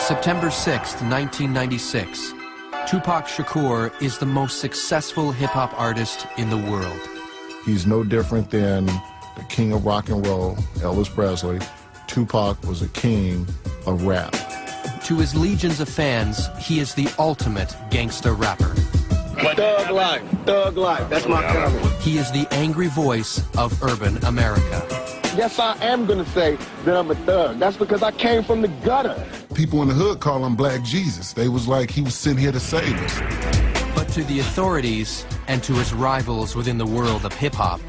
September 6th, 1996. Tupac Shakur is the most successful hip-hop artist in the world. He's no different than the king of rock and roll, Elvis Presley. Tupac was a king of rap. To his legions of fans, he is the ultimate gangster rapper. Thug life, that's my comment. He is the angry voice of urban America. Yes, I am gonna say that I'm a thug. That's because I came from the gutter. People in the hood call him Black Jesus. They was like he was sent here to save us. But to the authorities and to his rivals within the world of hip-hop,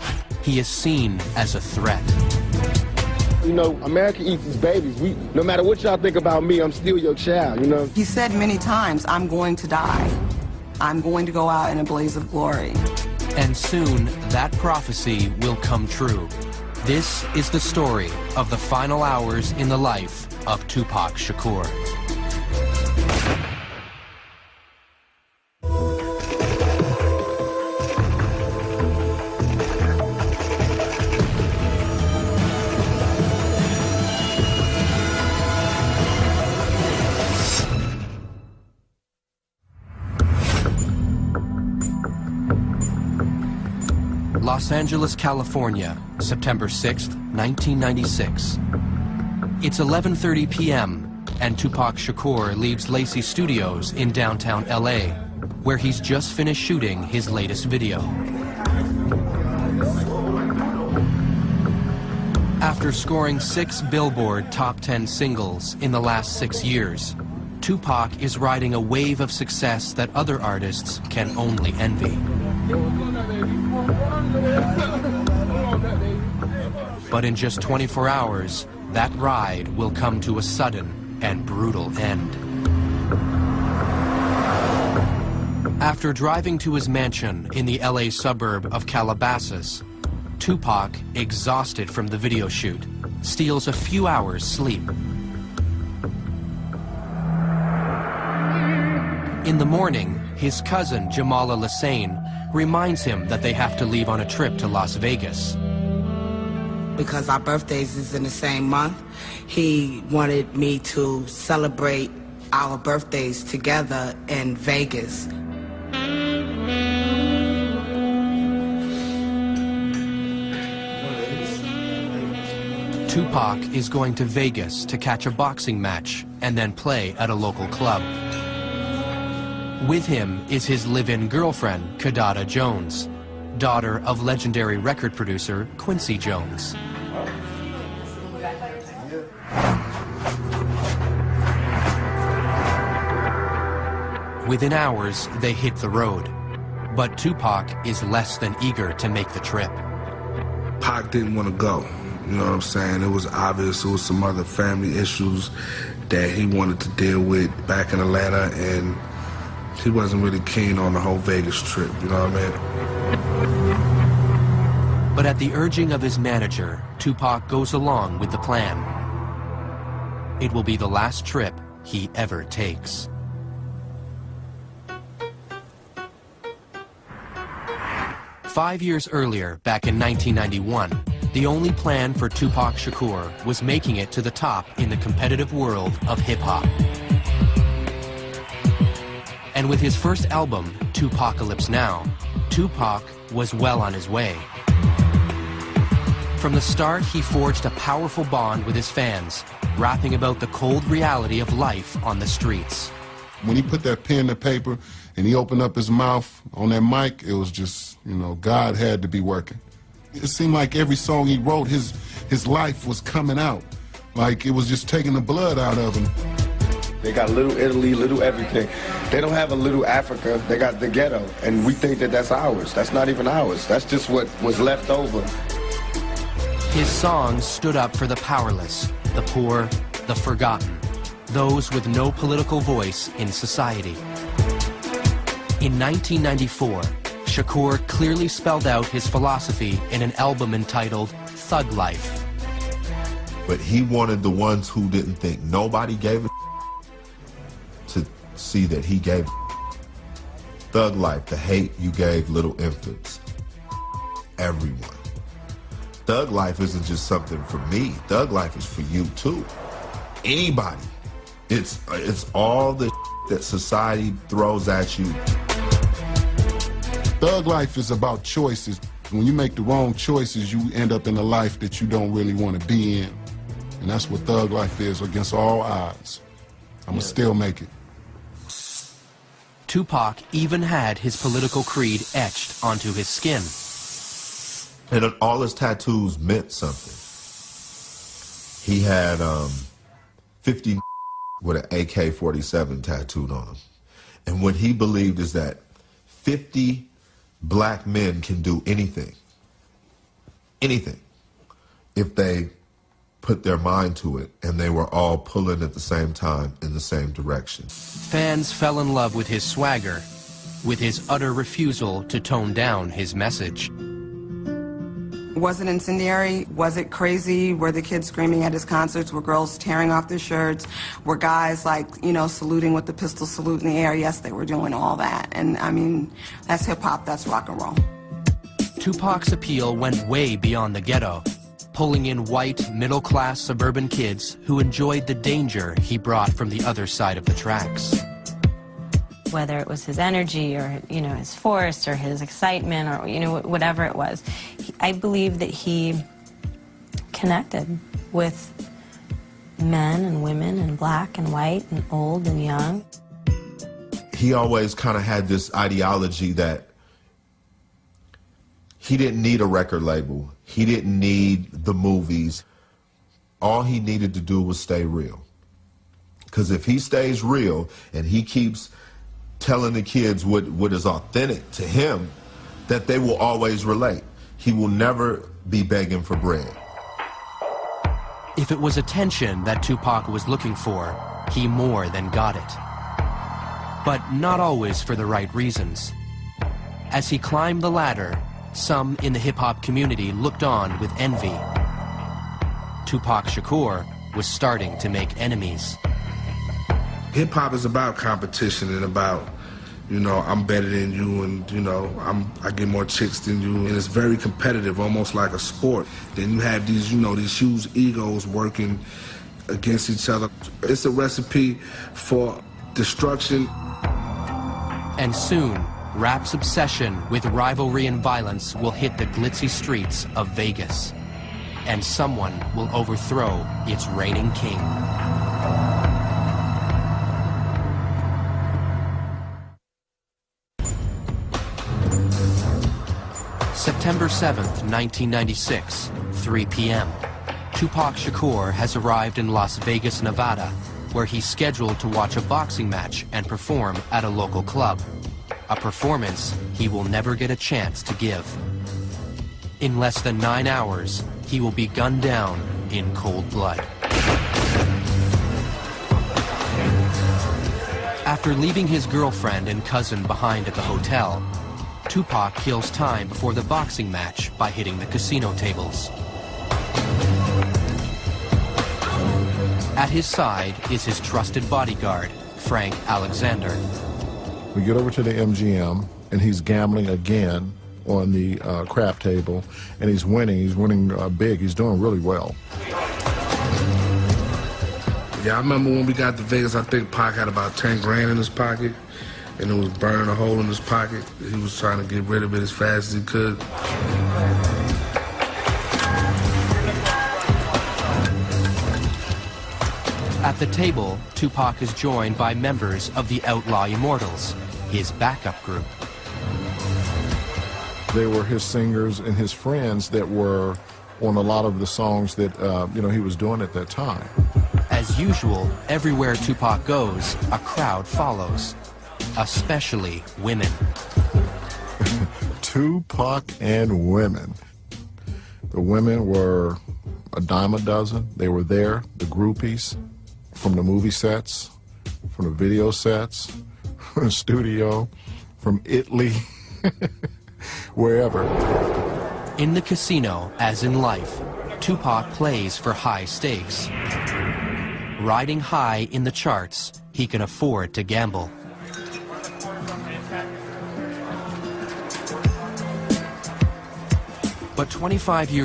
he is seen as a threat. You know, America eats its babies. No matter what y'all think about me, I'm still your child, you know? He said many times, I'm going to die. I'm going to go out in a blaze of glory. And soon, that prophecy will come true. This is the story of the final hours in the life of Tupac Shakur. Los Angeles, California, September 6th, 1996. It's 11:30 p.m. and Tupac Shakur leaves Lacey Studios in downtown LA, where he's just finished shooting his latest video. After scoring 6 Billboard Top 10 singles in the last 6 years, Tupac is riding a wave of success that other artists can only envy. But in just 24 hours, that ride will come to a sudden and brutal end. After driving to his mansion in the LA suburb of Calabasas, Tupac, exhausted from the video shoot, steals a few hours' sleep. In the morning, his cousin, Jamala Lassane, reminds him that they have to leave on a trip to Las Vegas. Because our birthdays is in the same month, he wanted me to celebrate our birthdays together in Vegas. Tupac is going to Vegas to catch a boxing match and then play at a local club. With him is his live-in girlfriend, Kidada Jones, daughter of legendary record producer Quincy Jones. Within hours, they hit the road. But Tupac is less than eager to make the trip. Pac didn't want to go. You know what I'm saying? It was obvious there was some other family issues that he wanted to deal with back in Atlanta, and he wasn't really keen on the whole Vegas trip, you know what I mean? But at the urging of his manager, Tupac goes along with the plan. It will be the last trip he ever takes. Five years earlier, back in 1991, the only plan for Tupac Shakur was making it to the top in the competitive world of hip-hop. And with his first album, Tupacalypse Now, Tupac was well on his way. From the start, he forged a powerful bond with his fans, rapping about the cold reality of life on the streets. When he put that pen to paper and he opened up his mouth on that mic, it was just, you know, God had to be working. It seemed like every song he wrote, his life was coming out. Like it was just taking the blood out of him. They got little Italy, little everything. They don't have a little Africa, they got the ghetto. And we think that that's ours. That's not even ours. That's just what was left over. His songs stood up for the powerless, the poor, the forgotten, those with no political voice in society. In 1994, Shakur clearly spelled out his philosophy in an album entitled Thug Life. But he wanted the ones who didn't think nobody gave a to see that he gave Thug Life, the hate you gave little infants. Everyone. Thug Life isn't just something for me. Thug Life is for you too. Anybody It's all the that society throws at you. Thug life is about choices. When you make the wrong choices, you end up in a life that you don't really want to be in. And that's what thug life is, against all odds. I'm gonna still make it. Tupac even had his political creed etched onto his skin. And all his tattoos meant something. He had 50 with an AK-47 tattooed on him. And what he believed is that 50 black men can do anything, if they put their mind to it, and they were all pulling at the same time in the same direction. Fans fell in love with his swagger, with his utter refusal to tone down his message. Was it incendiary? Was it crazy? Were the kids screaming at his concerts? Were girls tearing off their shirts? Were guys, like, you know, saluting with the pistol salute in the air? Yes, they were doing all that. And, I mean, that's hip-hop, that's rock and roll. Tupac's appeal went way beyond the ghetto, pulling in white, middle-class suburban kids who enjoyed the danger he brought from the other side of the tracks. Whether it was his energy or, you know, his force or his excitement or, you know, whatever it was, I believe that he connected with men and women and black and white and old and young. He always kind of had this ideology that he didn't need a record label. He didn't need the movies. All he needed to do was stay real. Because if he stays real and he keeps telling the kids what is authentic to him, that they will always relate. He will never be begging for bread. If it was attention that Tupac was looking for, he more than got it. But not always for the right reasons. As he climbed the ladder, some in the hip-hop community looked on with envy. Tupac Shakur was starting to make enemies. Hip-hop is about competition and about, you know, I'm better than you, and, you know, I get more chicks than you, and it's very competitive, almost like a sport. Then you have these, you know, these huge egos working against each other. It's a recipe for destruction. And soon, rap's obsession with rivalry and violence will hit the glitzy streets of Vegas, and someone will overthrow its reigning king. September 7th, 1996, 3 p.m. Tupac Shakur has arrived in Las Vegas, Nevada, where he's scheduled to watch a boxing match and perform at a local club. A performance he will never get a chance to give. In less than 9 hours, he will be gunned down in cold blood. After leaving his girlfriend and cousin behind at the hotel, Tupac kills time before the boxing match by hitting the casino tables. At his side is his trusted bodyguard, Frank Alexander. We get over to the MGM, and he's gambling again on the crap table, and he's winning. He's winning big. He's doing really well. Yeah, I remember when we got to Vegas, I think Pac had about 10 grand in his pocket, and it was burning a hole in his pocket. He was trying to get rid of it as fast as he could. At the table, Tupac is joined by members of the Outlaw Immortals, his backup group. They were his singers and his friends that were on a lot of the songs that you know, he was doing at that time. As usual, everywhere Tupac goes, a crowd follows, especially women. Tupac and women. The women were a dime a dozen. They were there, the groupies, from the movie sets, from the video sets, from the studio, from Italy, wherever. In the casino, as in life, Tupac plays for high stakes. Riding high in the charts, he can afford to gamble. But 25 years